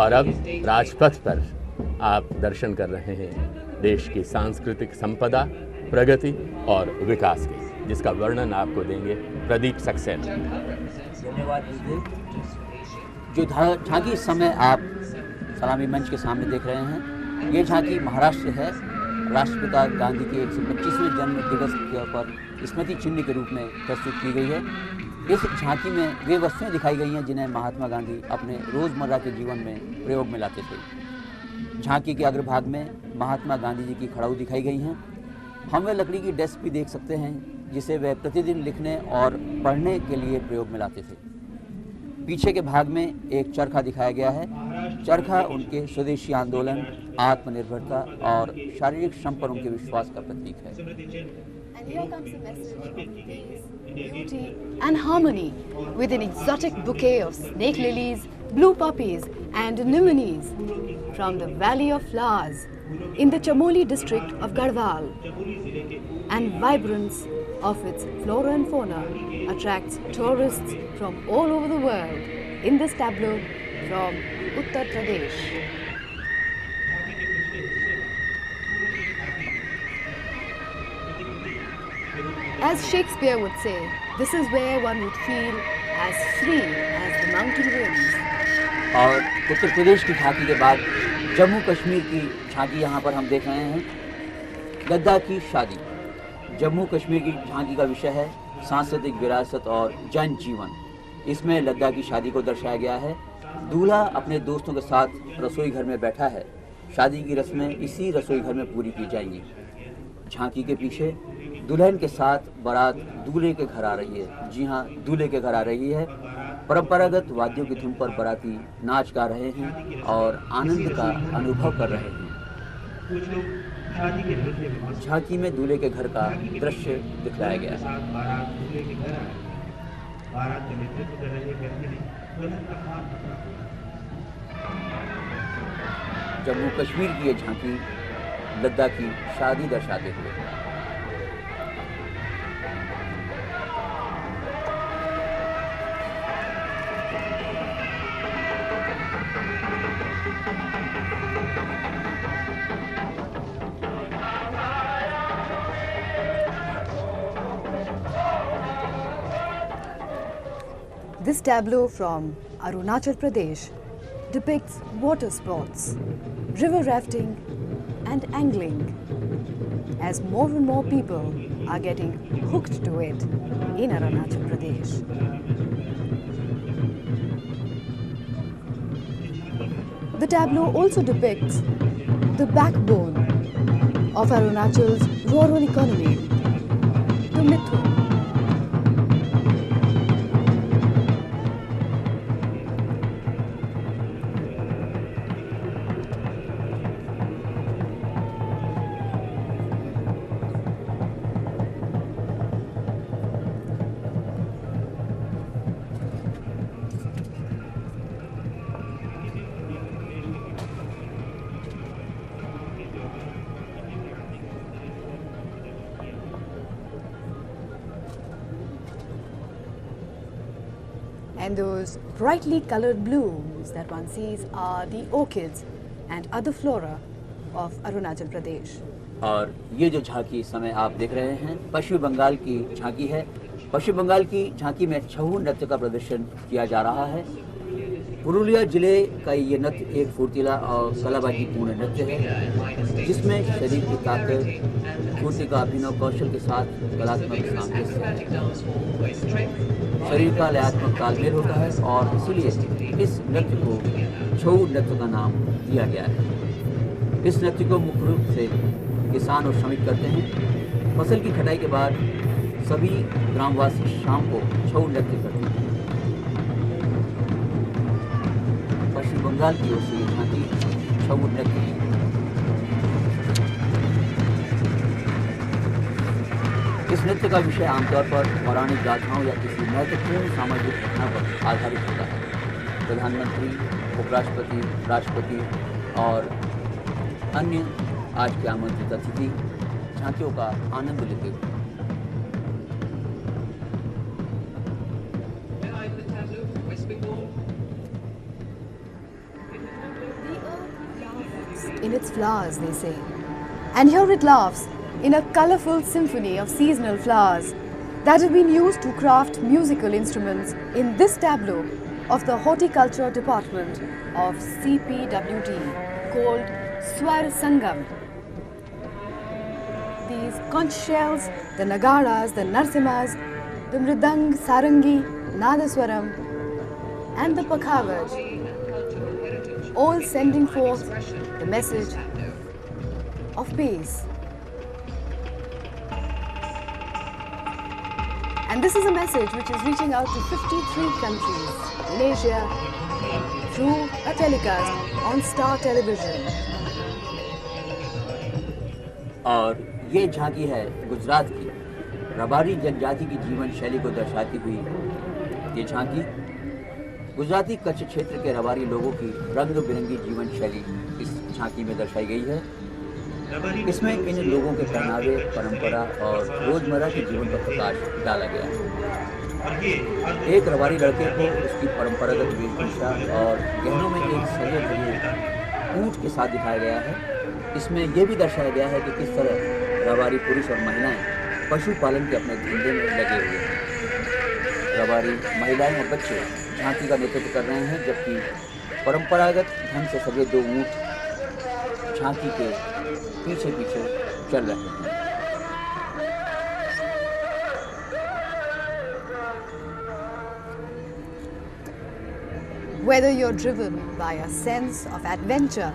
और अब राजपथ पर आप दर्शन कर रहे हैं देश की सांस्कृतिक संपदा, प्रगति और विकास के, जिसका वर्णन आपको देंगे प्रदीप सक्सेना। धन्यवाद दीजिए। जो झांकी इस समय आप सलामी मंच के सामने देख रहे हैं, ये झांकी महाराष्ट्र है। राष्ट्रपिता गांधी के 125वें जन्म दिवस के पर स्मृति चिन्ह के रूप में प्रस्तुत की गई है। इस झांकी में वे वस्तुएं दिखाई गई हैं जिन्हें महात्मा गांधी अपने रोज़मर्रा के जीवन में प्रयोग में लाते थे। झांकी के अग्रभाग में महात्मा गांधी जी की खड़ाऊ दिखाई गई हैं। हम वे लकड़ी की डेस्क भी देख सकते हैं जिसे वे प्रतिदिन लिखने और पढ़ने के लिए प्रयोग में लाते थे। पीछे के भाग में एक चरखा दिखाया गया है। चरखा उनके स्वदेशी आंदोलन, आत्मनिर्भरता और शारीरिक श्रम पर उनके विश्वास का प्रतीक है। And here comes a message of peace, beauty and harmony with an exotic bouquet of snake lilies, blue poppies and anemones from the Valley of Flowers in the Chamoli district of Garhwal. And vibrance of its flora and fauna attracts tourists from all over the world in this tableau from Uttar Pradesh. As Shakespeare would say, this is where one would feel as free as the mountain winds. और उत्तर प्रदेश की झांकी के बाद जम्मू कश्मीर की झांकी यहाँ पर हम देख रहे हैं। लद्दाख की शादी। जम्मू कश्मीर की झांकी का विषय है सांस्कृतिक विरासत और जन जीवन। इसमें लद्दाख की शादी को दर्शाया गया है। दूल्हा अपने दोस्तों के साथ रसोई घर में बैठा है। शादी की रस्में इसी रसोई घर में पूरी की जाएंगी। झांकी के पीछे दुल्हन के साथ बारात दूल्हे के घर आ रही है। जी हाँ, दूल्हे के घर आ रही है। परंपरागत वाद्यों की धुन पर बाराती नाच गा रहे हैं और आनंद का अनुभव कर रहे हैं। झांकी में दूल्हे के घर का दृश्य दिखलाया गया है। जम्मू कश्मीर की ये झांकी लद्दाख की शादी दर्शाते हुए। This tableau from Arunachal Pradesh depicts water sports, river rafting and angling, as more and more people are getting hooked to it in Arunachal Pradesh. The tableau also depicts the backbone of Arunachal's rural economy, the Mithun. And those brightly colored blooms that one sees are the orchids and other flora of Arunachal Pradesh. और ये जो झांकी इस समय आप देख रहे हैं पश्चिम बंगाल की झांकी है। पश्चिम बंगाल की झांकी में छऊ नृत्य का प्रदर्शन किया जा रहा है। पुरुलिया जिले का ये नृत्य एक फुर्तीला और कलाबाजीपूर्ण नृत्य है जिसमें शरीर की ताकत, फुर्ती का अभिनव कौशल के साथ कलात्मक सामंजस्य है। शरीर का लयात्मक तालमेल होता है और इसीलिए इस नृत्य को छऊ नृत्य का नाम दिया गया है। इस नृत्य को मुख्य रूप से किसान और श्रमिक करते हैं। फसल की कटाई के बाद सभी ग्रामवासी शाम को छऊ नृत्य करते हैं। पश्चिम बंगाल की ओर से ये झांकी छऊ नृत्य है। इस नृत्य का विषय आमतौर पर पौराणिक गाथाओं या किसी महत्वपूर्ण सामाजिक घटना पर आधारित होता है। प्रधानमंत्री, उपराष्ट्रपति, राष्ट्रपति और अन्य आज के आमंत्रित अतिथि झांकियों का आनंद लेते हुए। laughs in its flowers, they say. And here it laughs in a colorful symphony of seasonal flowers that have been used to craft musical instruments in this tableau of the Horticulture Department of CPWD called Swar Sangam. These conch shells, the nagaras, the narsimas, the mridang, sarangi, nadaswaram and the pakhavaj, all sending forth the message of peace. And this is a message which is reaching out to 53 countries in Asia through a telecast on Star Television. और ये झांकी है गुजरात की रबारी जनजाति की जीवन शैली को दर्शाती हुई। ये झांकी गुजराती कच्छ क्षेत्र के रबारी लोगों की रंग बिरंगी जीवन शैली इस झांकी में दर्शाई गई है। इसमें इन लोगों के पहनावे, परंपरा और रोजमर्रा के जीवन पर प्रकाश डाला गया है। एक रबारी लड़के को उसकी परंपरागत वेशभूषा और गहनों में एक सजे हुए ऊंट के साथ दिखाया गया है। इसमें यह भी दर्शाया गया है कि किस तरह रबारी पुरुष और महिलाएं पशुपालन के अपने धंधे में लगे हुए हैं। रबारी महिलाएं और बच्चे झांकी का नेतृत्व कर रहे हैं, जबकि परंपरागत ढंग से सजे दो ऊंट झांकी के पीछे पीछे चल रहे हैं। Whether you're driven by a sense of adventure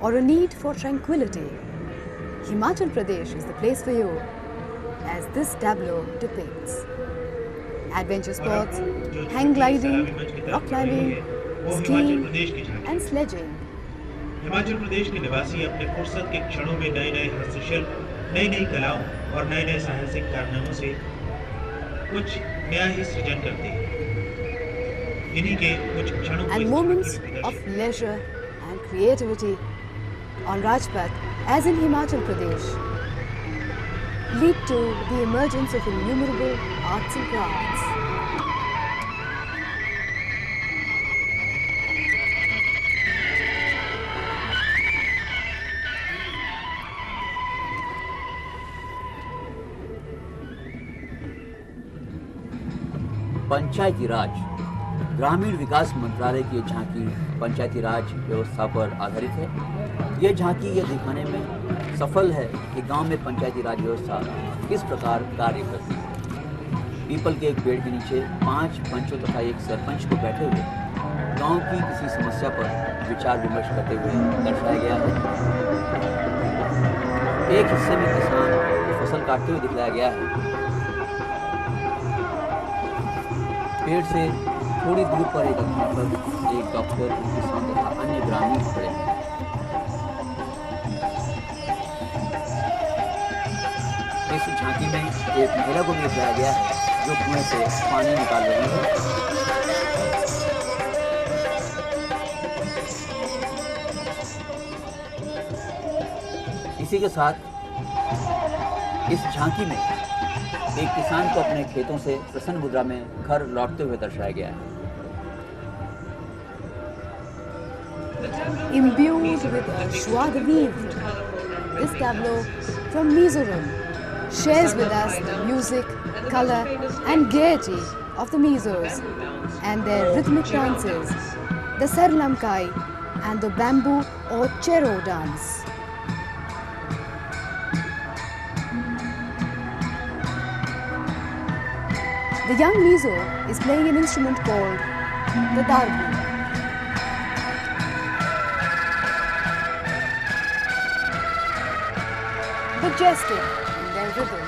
or a need for tranquility, Himachal Pradesh is the place for you, as this tableau depicts. Adventure sports, hang gliding, rock climbing, skiing and sledging. Himachal Pradesh के निवासी अपने फुर्सत के क्षणों में नए नए हस्तशिल्प, नई नई कलाओं और नए नए साहसिक कारनामों से कुछ नया ही सृजन करते हैं। इन्हीं के कुछ क्षणों को And moments of leisure and creativity on Rajpath, as in Himachal Pradesh, lead to the emergence of innumerable arts and crafts. पंचायती राज ग्रामीण विकास मंत्रालय की झांकी पंचायती राज व्यवस्था पर आधारित है। ये झांकी ये दिखाने में सफल है कि गांव में पंचायती राज व्यवस्था किस प्रकार कार्य करती है। पीपल के एक पेड़ के नीचे 5 पंचों तथा एक सरपंच को बैठे हुए गांव की किसी समस्या पर विचार विमर्श करते हुए दर्शाया गया है। एक हिस्से में किसान फसल काटते हुए दिखाया गया है। पेड़ से थोड़ी दूर पर एक अध्यापक, एक डॉक्टर, किसान तथा अन्य ग्रामीण खड़े हैं। इस झांकी में एक महिला को भी दिखाया गया है जो कुएं से पानी निकाल रही है। इसी के साथ इस झांकी में एक किसान को अपने खेतों से प्रसन्न मुद्रा में घर लौटते हुए दर्शाया गया है। Imbued with joie de vivre, this tableau from Mizoram shares with us the music, color and gaiety of the Mizos and their rhythmic dances, the Sarlamkai and the bamboo or chero dance. The young Mizo is playing an instrument called the darbu. Majestic in their rhythm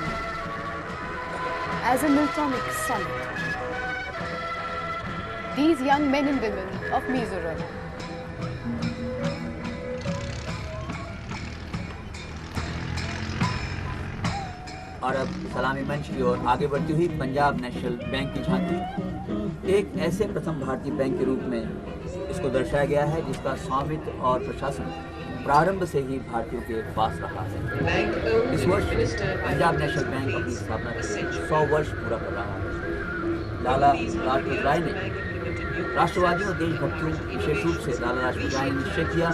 as a Miltonic sonnet. These young men and women of Mizoram और अब सलामी मंच की ओर आगे बढ़ती हुई Punjab national bank की झांकी एक ऐसे प्रथम भारतीय बैंक के रूप में इसको दर्शाया गया है जिसका स्वामित्व और प्रशासन प्रारंभ से ही भारतीयों के पास रहा है। इस वर्ष पंजाब नेशनल बैंक अपनी स्थापना के 100 वर्ष पूरा कर रहा है। लाला लाजपत राय ने राष्ट्रवादियों और देशभक्तों, विशेष रूप से लाला लाजपत राय ने निश्चय किया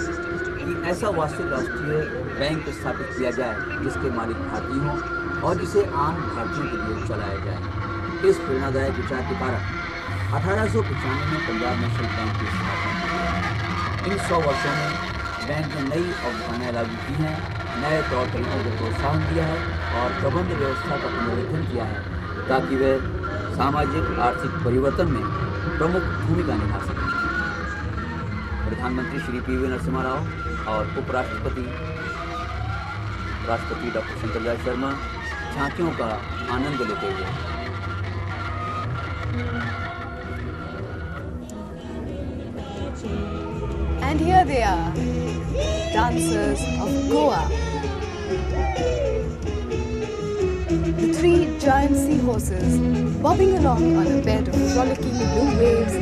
कि ऐसा वास्तविक राष्ट्रीय बैंक स्थापित किया जाए जिसके मालिक भारतीय हों और जिसे आम भारतीयों के लिए चलाया जाए। इस प्रेरणादायक विचार के कारण 1895 में पंजाब नेशनल बैंक की स्थापना की। इन 100 वर्षों में बैंक ने नई अवधारणाएं लागू की हैं, नए तौर तरीकों को प्रोत्साहन दिया है और प्रबंध व्यवस्था का पुनरीक्षण किया है ताकि वे सामाजिक आर्थिक परिवर्तन में प्रमुख भूमिका निभा सकें। प्रधानमंत्री श्री पी.वी. नरसिम्हा राव और उपराष्ट्रपति राष्ट्रपति डॉक्टर शंकरदयाल शर्मा झांकियों का आनंद लेते हुए And here they are, dancers of Goa. The 3 giant seahorses bobbing along on a bed of frolicking blue waves,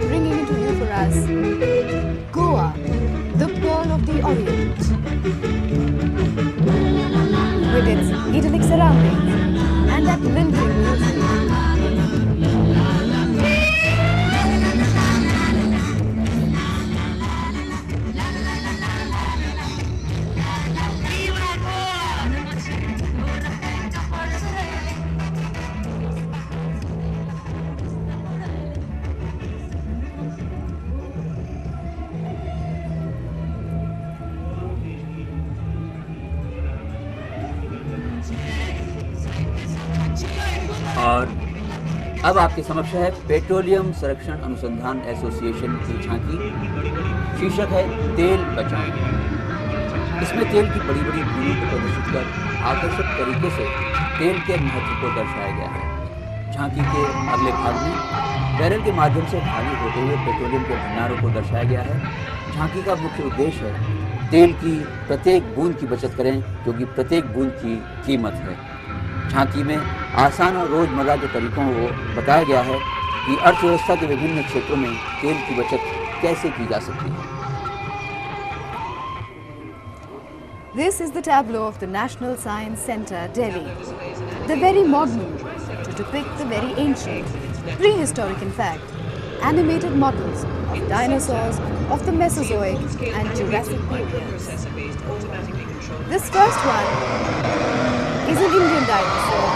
bringing into view for us Goa, the pearl of the Orient, with its idyllic surroundings and that lilting music. और अब आपके समक्ष है petroleum संरक्षण अनुसंधान association की झांकी। शीर्षक है तेल बचाएं। इसमें तेल की बड़ी बड़ी बूंदों को प्रदर्शित कर आकर्षक तरीके से तेल के महत्व को दर्शाया गया है। झांकी के अगले भाग में बैरल के माध्यम से खाली होते हुए पेट्रोलियम के भंडारों को दर्शाया गया है। झांकी का मुख्य उद्देश्य है तेल की प्रत्येक बूंद की बचत करें, जो कि प्रत्येक बूंद की कीमत है। झांकी में आसान और रोजमर्रा के तरीकों को बताया गया है कि अर्थव्यवस्था के विभिन्न क्षेत्रों में तेल की बचत कैसे की जा सकती है। This is the tableau of the National Science Centre, Delhi. The very modern to depict the very ancient, prehistoric in fact, animated models of dinosaurs of the Mesozoic and Jurassic periods. This first one is an Indian dinosaur,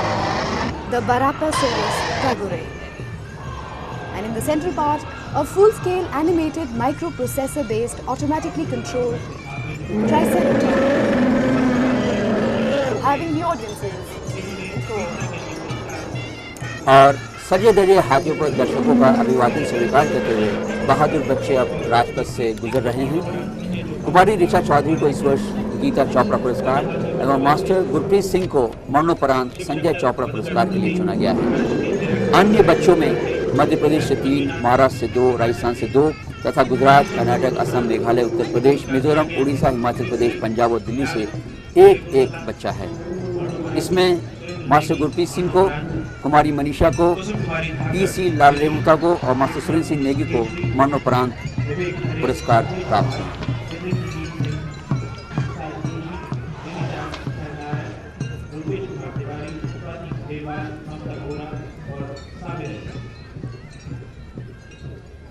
the Barapasaurus tagore. And in the central part, a full-scale animated microprocessor-based automatically controlled Triceratops, having the audiences enthralled. और सजे धजे हाथियों पर दर्शकों का अभिवादन स्वीकार करते हुए बहादुर बच्चे अब राजपथ से गुजर रहे हैं। कुमारी ऋचा चौधरी को इस वर्ष गीता चोपड़ा पुरस्कार एवं मास्टर गुरप्रीत सिंह को मरणोपरांत संजय चोपड़ा पुरस्कार के लिए चुना गया है। अन्य बच्चों में मध्य प्रदेश से 3, महाराष्ट्र से 2, राजस्थान से 2 तथा गुजरात, कर्नाटक, असम, मेघालय, उत्तर प्रदेश, मिजोरम, उड़ीसा, हिमाचल प्रदेश, पंजाब और दिल्ली से एक बच्चा है। इसमें मास्टर गुरप्रीत सिंह को, कुमारी मनीषा को, पी.सी. लाल रेमुता को और मास्टर सुरेंद्र सिंह नेगी को मरणोपरांत पुरस्कार प्राप्त है।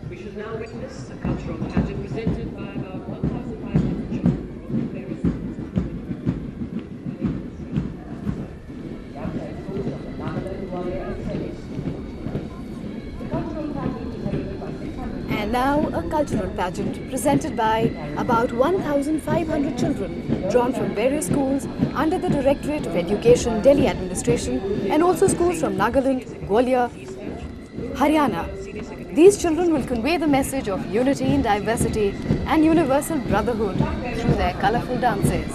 We should now witness a cultural pageant presented by about 1,500 children. And now a cultural pageant presented by about 1,500 children drawn from various schools under the Directorate of Education, Delhi Administration, and also schools from Nagaland, Gwalior, Haryana. These children will convey the message of unity in diversity and universal brotherhood through their colourful dances.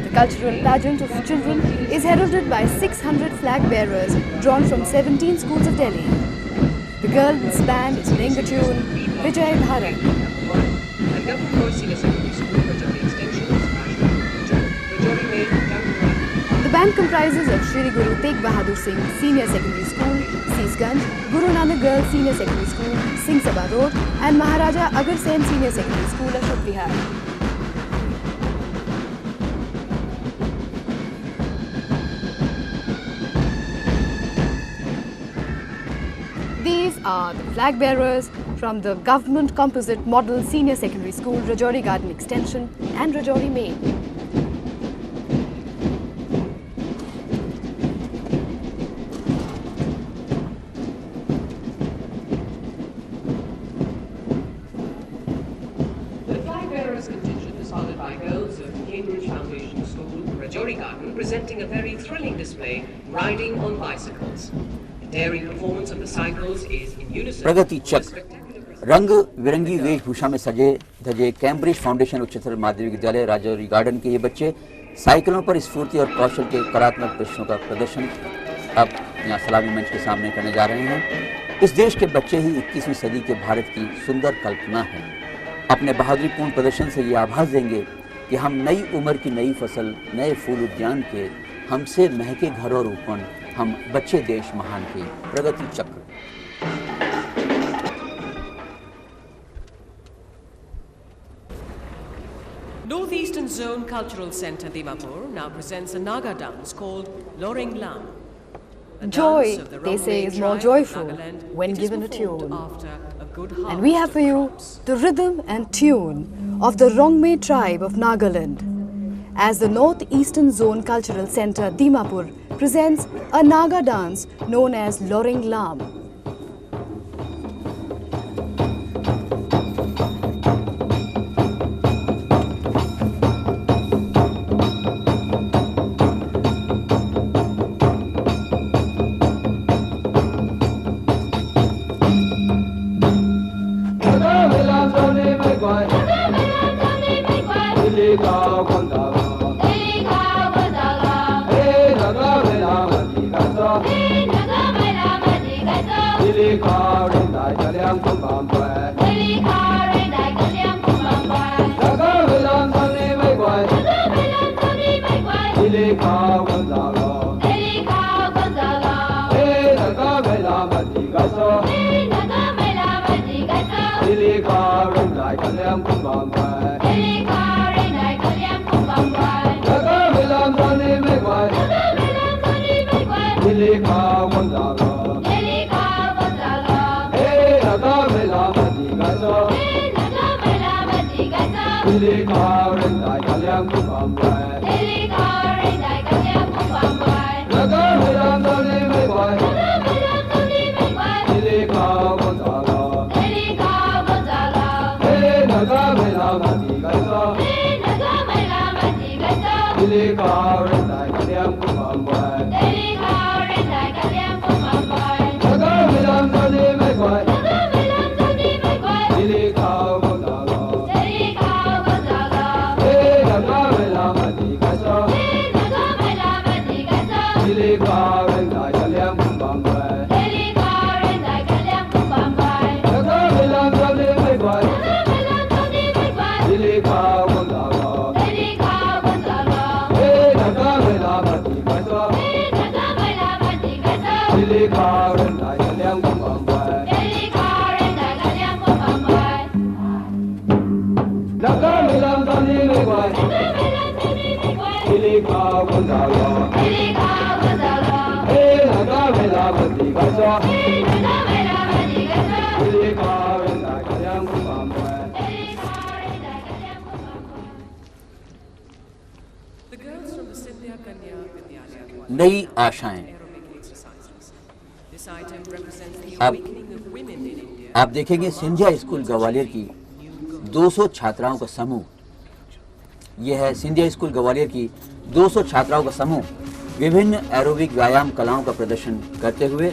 The cultural pageant of children is heralded by 600 flag bearers drawn from 17 schools of Delhi. The girls' band is playing the tune Vijay Bharat. The band comprises of Shri Guru Tegh Bahadur Singh Senior Secondary School, Seesganj, Guru Nanak Girls Senior Secondary School, Singh Sabha Road, and Maharaja Agar Sen Senior Secondary School, Ashok Vihar. These are the flag bearers from the Government Composite Model Senior Secondary School, Rajouri Garden Extension and Rajouri, Maine. The flag bearers contingent is followed by girls of Cambridge Foundation School, Rajouri Garden, presenting a very thrilling display, riding on bicycles. The daring performance of the cycles is in unison Pragati with a चक्र spectacular रंग बिरंगी वेशभूषा में सजे धजे Cambridge foundation उच्चतर माध्यमिक विद्यालय Rajouri garden के ये बच्चे साइकिलों पर स्फूर्ति और कौशल के कलात्मक प्रश्नों का प्रदर्शन अब यहाँ सलामी मंच के सामने करने जा रहे हैं। इस देश के बच्चे ही 21वीं सदी के भारत की सुंदर कल्पना है। अपने बहादुरीपूर्ण प्रदर्शन से ये आभास देंगे कि हम नई उम्र की नई फसल, नए फूल उद्यान के, हमसे महके घर और उपवन, हम बच्चे देश महान के। प्रगति चक्र। Northeastern Zone Cultural Centre Dimapur now presents a Naga dance called Loring Lam. A Joy, dance of the they say, Rongmei is more tribe of joyful Nagaland. when It is given a performed tune. after a good And we have harvest for of you crops. the rhythm and tune of the Rongmei tribe of Nagaland, as the Northeastern Zone Cultural Centre Dimapur presents a Naga dance known as Loring Lam. The girls from the Sindhya Kanya Vidyalaya नई आशाएं। aerobic exercises. This item represents the अब awakening of women in India. आप देखेंगे Scindia school Gwalior की 200 छात्राओं का समूह। यह है सिंधिया स्कूल ग्वालियर की 200 छात्राओं का समूह विभिन्न एरोबिक व्यायाम कलाओं का प्रदर्शन करते हुए।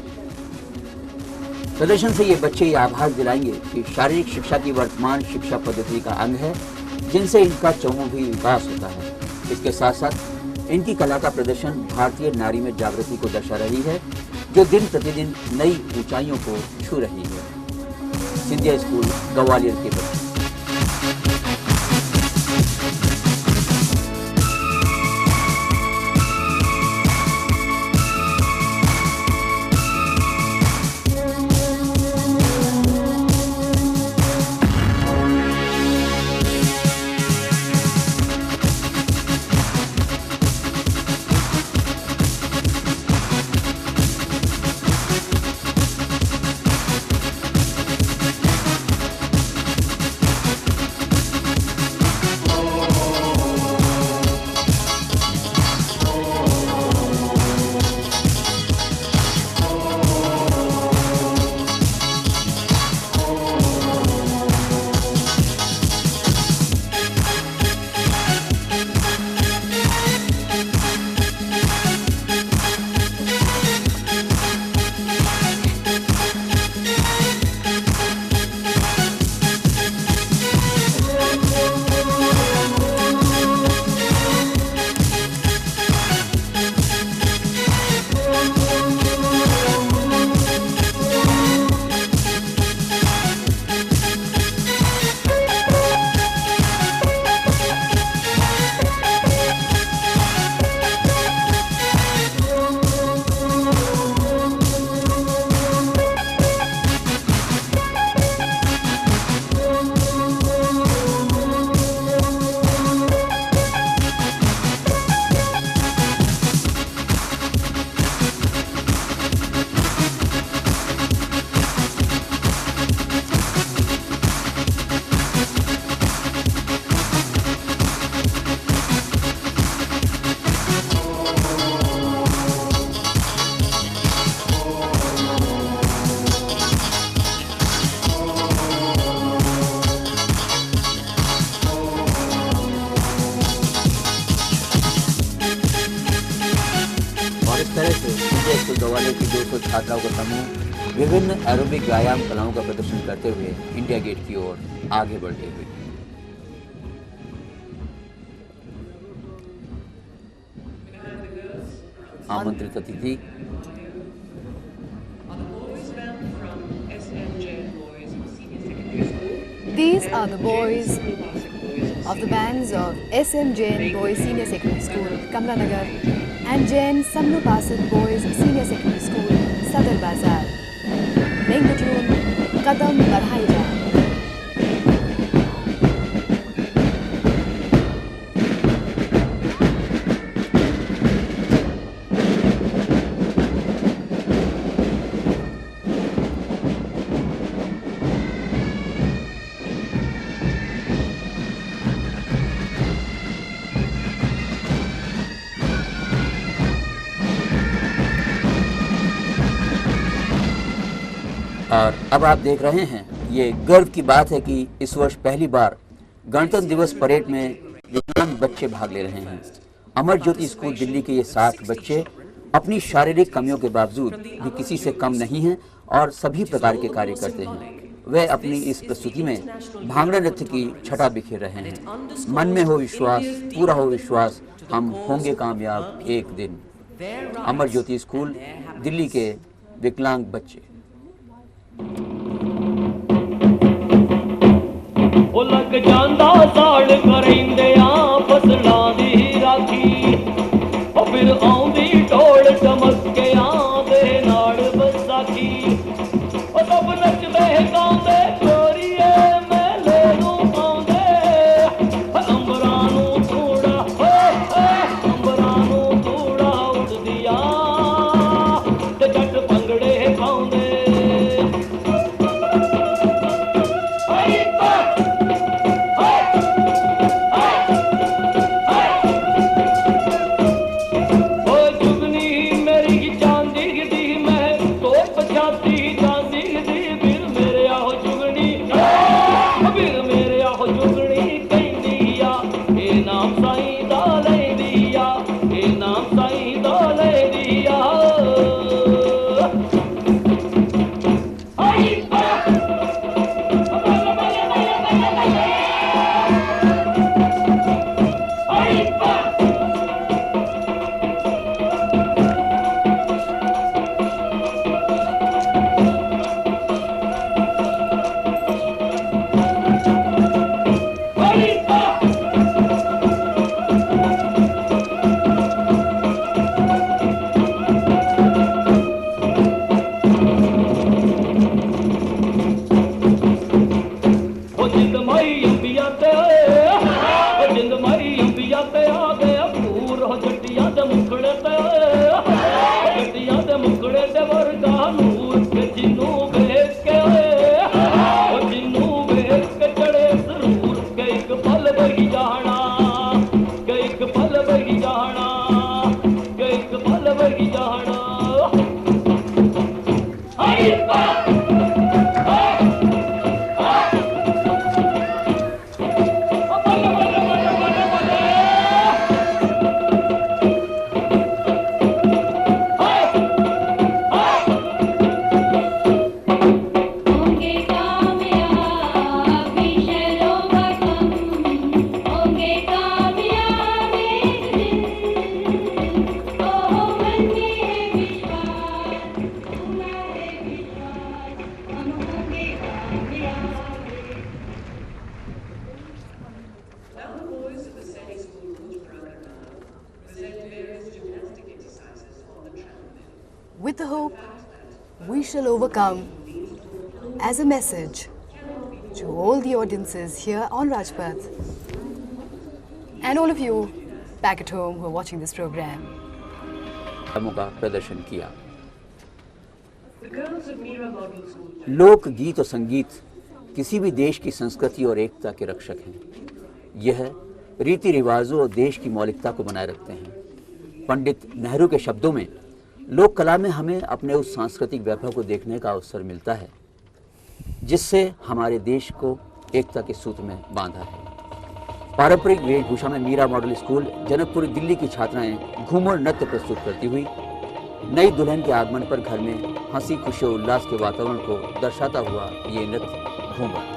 प्रदर्शन से ये बच्चे ये आभास दिलाएंगे कि शारीरिक शिक्षा की वर्तमान शिक्षा पद्धति का अंग है, जिनसे इनका चहुमुखी विकास होता है। इसके साथ साथ इनकी कला का प्रदर्शन भारतीय नारी में जागृति को दर्शा रही है, जो दिन प्रतिदिन नई ऊंचाइयों को छू रही है। सिंधिया स्कूल ग्वालियर के बच्चे। पहले की 200 छात्राओं का समूह विभिन्न एरोबिक व्यायाम कलाओं का प्रदर्शन करते हुए इंडिया गेट की ओर आगे बढ़ते हुए। आमंत्रित अतिथि These are the boys of the bands of SM Jain Boys Senior Secondary School, Kamlanagar, and Jain Samnupasit Boys Senior Secondary School, Sadar Bazar. Playing the tune Kadam Badhai Ja. और अब आप देख रहे हैं, ये गर्व की बात है कि इस वर्ष पहली बार गणतंत्र दिवस परेड में दिव्यांग बच्चे भाग ले रहे हैं। अमर ज्योति स्कूल दिल्ली के ये 60 बच्चे अपनी शारीरिक कमियों के बावजूद भी किसी से कम नहीं हैं और सभी प्रकार के कार्य करते हैं। वे अपनी इस प्रस्तुति में भांगड़ा नृत्य की छटा बिखेर रहे हैं। मन में हो विश्वास, पूरा हो विश्वास, हम होंगे कामयाब एक दिन। अमर ज्योति स्कूल दिल्ली के विकलांग बच्चे। ਉਹ ਲੱਗ ਜਾਂਦਾ ਸਾਲ ਕਰਿੰਦਿਆਂ ਫਸਲਾਂ ਦੀ ਰਾਖੀ, ਉਹ ਫਿਰ ਆਉਂਦੀ ਢੋਲ ਚਮਕਿਆਂ ਦੇ ਨਾਲ ਵਿਸਾਖੀ, ਉਹ ਸਭ ਨੱਚਦੇ ਗਾਉਂਦੇ ਚੋਰੀਏ ਮੇਲੇ ਨੂੰ ਆਉਂਦੇ, ਅੰਬਰਾਂ ਨੂੰ ਧੂੜਾ ਅੰਬਰਾਂ ਨੂੰ ਧੂੜਾ ਉੱਡਦੀਆਂ ਤੇ ਜੱਟ ਭੰਗੜੇ ਪਾਉਂਦੇ। With the hope we shall overcome, as a message to all the audiences here on Rajpath and all of you back at home who are watching this program. का प्रदर्शन किया। The girls of Mira Model School. लोक गीत और संगीत किसी भी देश की संस्कृति और एकता के रक्षक हैं। यह रीति रिवाजों और देश की मौलिकता को बनाए रखते हैं। पंडित नेहरू के शब्दों में, लोक कला में हमें अपने उस सांस्कृतिक वैभव को देखने का अवसर मिलता है जिससे हमारे देश को एकता के सूत्र में बांधा है। पारंपरिक वेशभूषा में मीरा मॉडल स्कूल जनकपुरी दिल्ली की छात्राएं घूमर नृत्य प्रस्तुत करती हुई नई दुल्हन के आगमन पर घर में हंसी खुशी और उल्लास के वातावरण को दर्शाता हुआ ये नृत्य घूमर।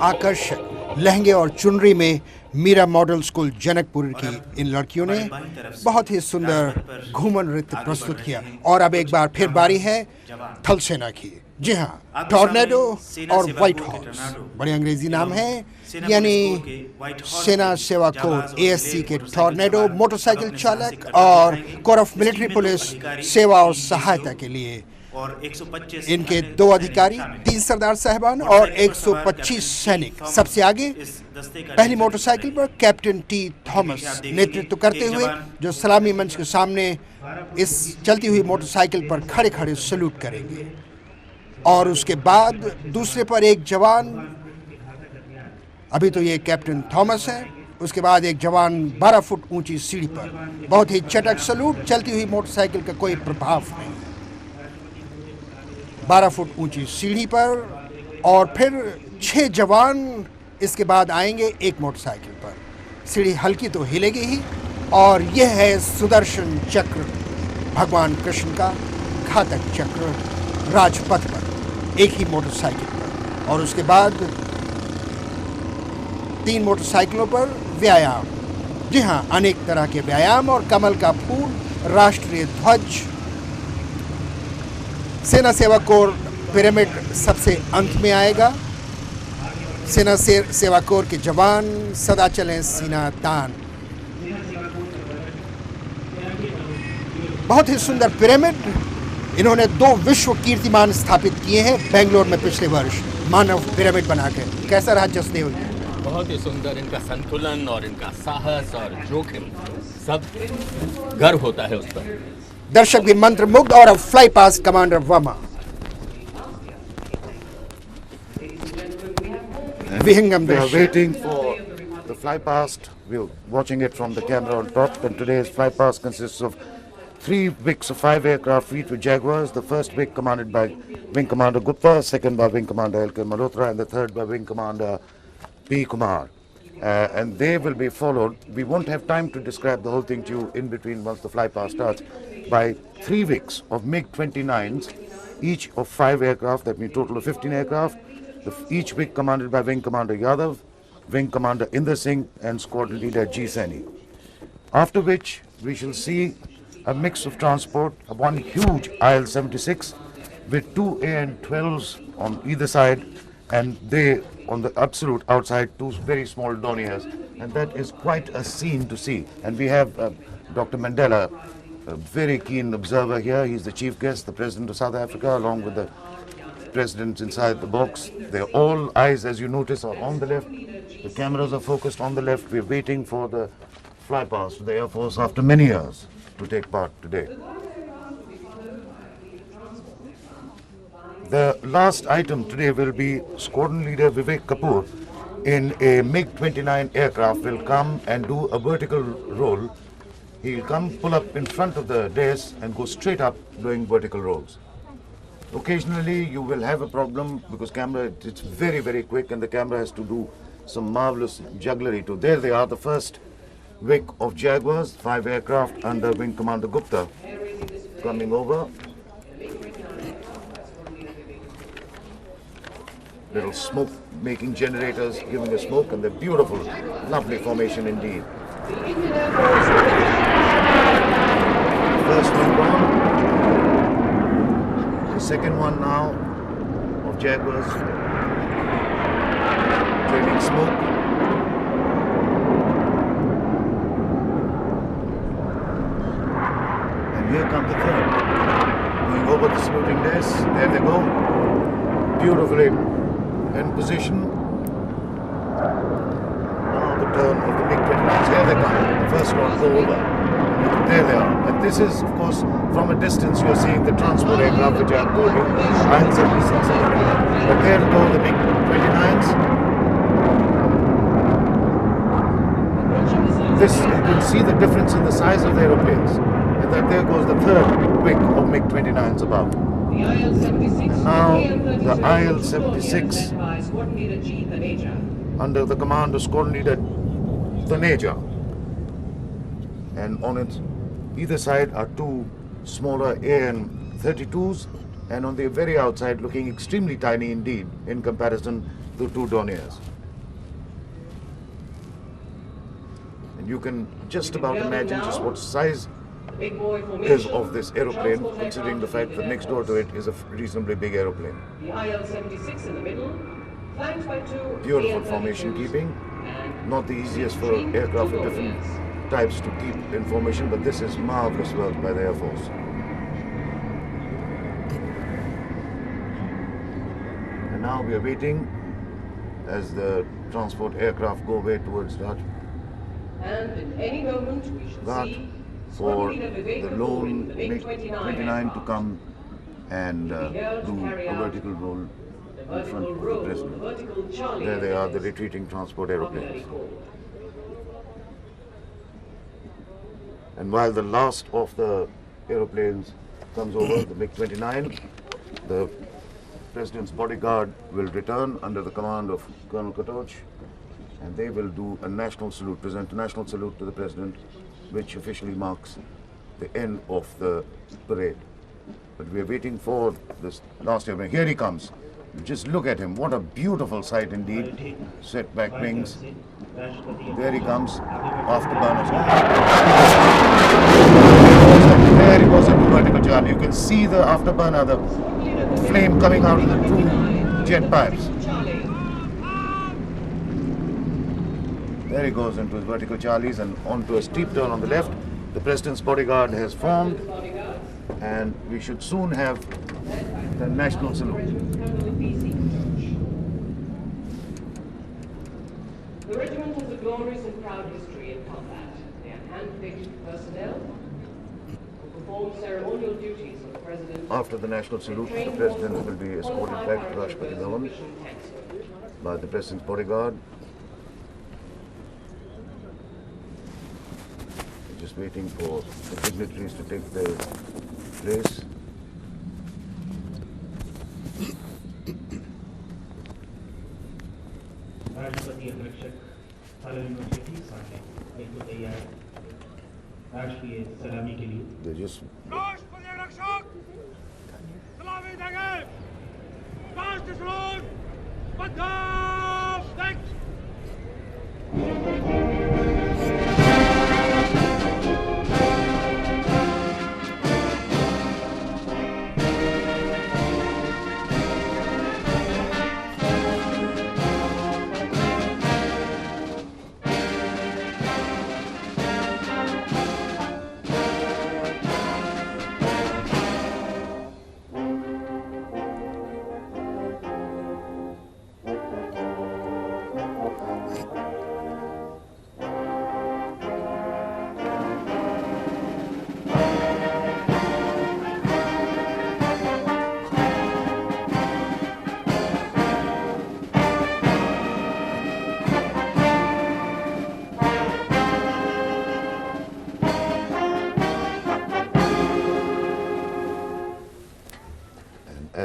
आकर्षक लहंगे और चुनरी में मीरा मॉडल स्कूल जनकपुर की इन लड़कियों ने बहुत ही सुंदर घूमर नृत्य प्रस्तुत किया। और अब एक बार फिर बारी है थल सेना की। जी हाँ, टॉर्नेडो और व्हाइट हॉर्स बड़े अंग्रेजी नाम है, यानी सेना सेवा कोर ASC के टॉर्नेडो मोटरसाइकिल चालक और कोर ऑफ मिलिट्री पुलिस सेवा और सहायता के लिए इनके 2 अधिकारी, 3 सरदार साहबान और 125 सैनिक। सबसे आगे पहली मोटरसाइकिल पर कैप्टन T. थॉमस नेतृत्व करते हुए, जो सलामी मंच के सामने इस चलती हुई मोटरसाइकिल पर खड़े खड़े सैल्यूट करेंगे। और उसके बाद दूसरे पर एक जवान, अभी तो ये कैप्टन थॉमस है, उसके बाद एक जवान 12 फुट ऊंची सीढ़ी पर, बहुत ही चटक सैल्यूट, चलती हुई मोटरसाइकिल का कोई प्रभाव नहीं, 12 फुट ऊंची सीढ़ी पर। और फिर 6 जवान इसके बाद आएंगे एक मोटरसाइकिल पर। सीढ़ी हल्की तो हिलेगी ही। और यह है सुदर्शन चक्र, भगवान कृष्ण का घातक चक्र, राजपथ पर एक ही मोटरसाइकिल पर। और उसके बाद 3 मोटरसाइकिलों पर व्यायाम। जी हाँ, अनेक तरह के व्यायाम और कमल का फूल, राष्ट्रीय ध्वज। सेना सेवा कोर पिरामिड सबसे अंत में आएगा। सेना सेवा कोर के जवान सदा चलें सीना तान। बहुत ही सुंदर पिरामिड। इन्होंने 2 विश्व कीर्तिमान स्थापित किए हैं बेंगलोर में पिछले वर्ष, मानव पिरामिड बनाकर। कैसा रहा जसदेव? बहुत ही सुंदर। इनका संतुलन और इनका साहस और जोखिम सब गर्व होता है उस पर। दर्शक भी मंत्र मुग्ध। और अब fly past commander Verma. Vihingam We are waiting for the fly past. We're watching it from the camera on top. And today's fly past consists of 3 wigs of 5 aircraft fleet with Jaguars. The first wig commanded by Wing Commander Gupta, second by Wing Commander L.K. Malhotra, and the third by Wing Commander P. Kumar. And they will be followed. We won't have time to describe the whole thing to you in between once the fly past starts, by 3 wigs of MiG-29s, each of 5 aircraft. That means total of 15 aircraft. Each wig commanded by Wing Commander Yadav, Wing Commander Inder Singh, and Squadron Leader G. Saini. After which we shall see a mix of transport, one huge IL-76 with two AN-12s on either side, and they on the absolute outside, two very small Dorniers, and that is quite a scene to see. And we have Dr. Mandela, a very keen observer here. He's the chief guest, the President of South Africa, along with the presidents inside the box. They're all eyes, as you notice, are on the left. The cameras are focused on the left. We're waiting for the flypast to the Air Force after many years to take part today. The last item today will be Squadron Leader Vivek Kapoor in a MiG-29 aircraft will come and do a vertical roll. He'll come, pull up in front of the dais and go straight up doing vertical rolls. Occasionally you will have a problem because camera, it's very, very quick and the camera has to do some marvelous jugglery too. There they are, the first wing of Jaguars, 5 aircraft under Wing Commander Gupta coming over. Little smoke making generators giving a smoke, and the beautiful, lovely formation indeed. First one gone. The second one now of Jaguars trailing smoke. And here comes the third. Going over the saluting desk. There they go. Beautifully in position. Now the turn of the MiG-29s. Here they come. The first one go over. There they are. And this is, of course, from a distance you are seeing the transport aircraft which I have told you. IL-76. But there go the MiG-29s. This, you can see the difference in the size of the aeroplanes. And that there goes the third wing of MiG-29s above. Now the IL-76 under the command of Squadron Leader Taneja, and on its either side are two smaller AN-32s, and on the very outside looking extremely tiny indeed in comparison to two Dorniers. And you can just about imagine just what size is of this aeroplane, considering the fact that next door to it is a reasonably big aeroplane. The IL-76 in the middle, flanked by two Beautiful formation keeping. Not the easiest for aircraft of different types to keep in formation, but this is marvelous work by the Air Force. And now we are waiting as the transport aircraft go away towards that. And in any moment we should see For the lone MiG-29 to come and do a vertical roll in front of the President. There they are, the retreating transport aeroplanes. And while the last of the aeroplanes comes over, the MiG-29, the President's bodyguard will return under the command of Colonel Katoch, and they will do a national salute, present a national salute to the President, which officially marks the end of the parade. But we are waiting for this last airplane. Here he comes. Just look at him. What a beautiful sight indeed. Set back wings. There he comes. Afterburners. There he goes into vertical Charlie. You can see the afterburner, the flame coming out of the two jet pipes. There he goes into his vertical Charlies and onto a steep turn on the left. The President's bodyguard has formed, and we should soon have the national salute. The regiment has a glorious and proud history in combat. They have hand-picked personnel who perform ceremonial duties of the President. After the national salute, the President will be escorted back to Rashtrapati Bhavan by the President's bodyguard. Just waiting for the dignitaries to take their place. राष्ट्रपति अध्यक्ष के ठीक सामने बिल्कुल तैयार राष्ट्रीय सलामी के लिए। राष्ट्रपति रक्षक सलामी देंगे। राष्ट्र सलाम बधाई।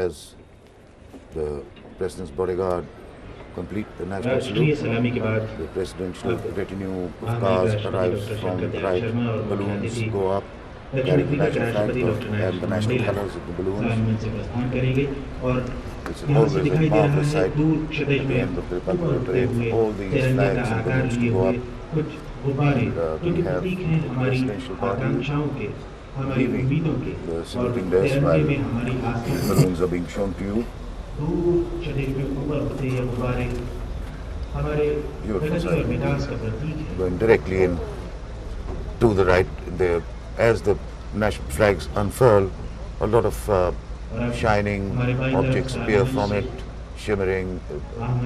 as the President's bodyguard complete the national राष्ट्रीय salute, सलामी के बाद the presidential retinue of cars arrives from the right, balloons go up, carrying the national flag and the national colors of the balloons. It's always a marvelous sight at the end of the Republic Parade for all these flags and balloons to go up. And we have the presidential party leaving the saluting desk while balloons are being shown to you. Beautiful sight. Going directly in to the right, as the national flags unfurl, a lot of shining objects appear from it, shimmering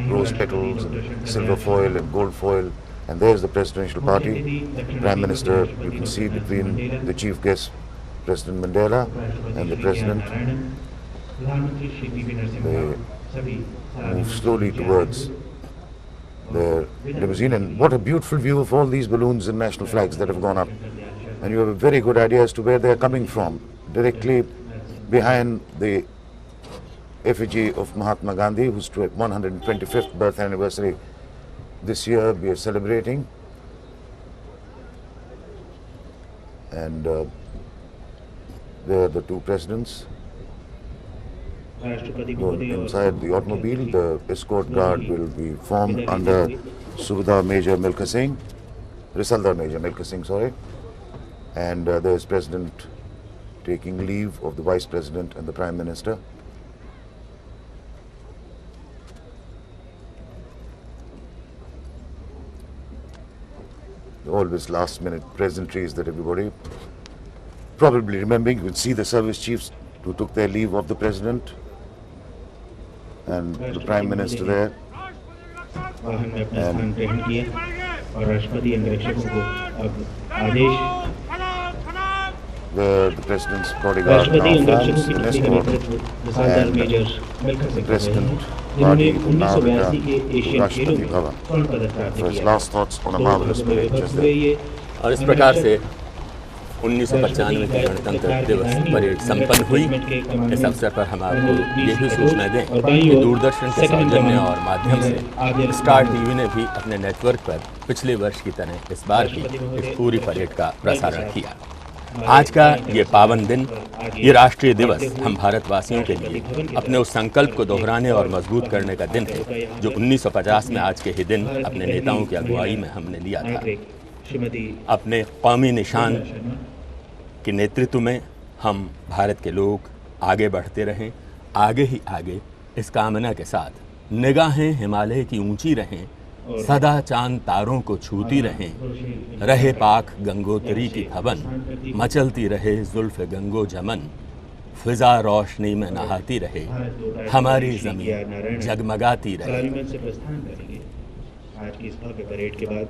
rose petals and silver foil and gold foil. And there's the presidential party. Prime Minister, you can see between the chief guest, President Mandela, and the President. They move slowly towards their limousine. And what a beautiful view of all these balloons and national flags that have gone up. And you have a very good idea as to where they are coming from. Directly behind the effigy of Mahatma Gandhi, whose 125th birth anniversary this year we are celebrating. And there are the two presidents. Inside the automobile, the escort guard will be formed under Subedar Major Milkha Singh, Risaldar Major Milkha Singh, sorry. And there is President taking leave of the Vice President and the Prime Minister. Always last minute pleasantries that everybody probably remembering. You can see the service chiefs who took their leave of the President and the Prime Minister there. वाहन में अपने स्थान ग्रहण किए और राष्ट्रपति अंगरक्षकों को अब आदेश The President's bodyguard now forms an escort, and the President party will now return to Rashtrapati Bhavan for his last thoughts on a marvelous parade just there. और इस प्रकार से 1995 की गणतंत्र दिवस परेड संपन्न हुई। इस अवसर पर हम आपको ये भी सूचना दें कि दूरदर्शन के सौजन्य और माध्यम से स्टार टीवी ने भी अपने नेटवर्क पर पिछले वर्ष की तरह इस बार भी इस पूरी परेड का प्रसारण किया। आज का ये पावन दिन, ये राष्ट्रीय दिवस हम भारतवासियों के लिए अपने उस संकल्प को दोहराने और मजबूत करने का दिन है जो 1950 में आज के ही दिन अपने नेताओं की अगुवाई में हमने लिया था। अपने कौमी निशान के नेतृत्व में हम भारत के लोग आगे बढ़ते रहें, आगे ही आगे, इस कामना के साथ निगाहें हिमालय की ऊंची रहें, सदा चांद तारों को छूती रहें, रहे पाक गंगोत्री की भवन, मचलती रहे जुल्फ गंगो जमन, फिजा रोशनी में नहाती रहे, हमारी जमीन जगमगाती रहे। आज की इस भव्य परेड के बाद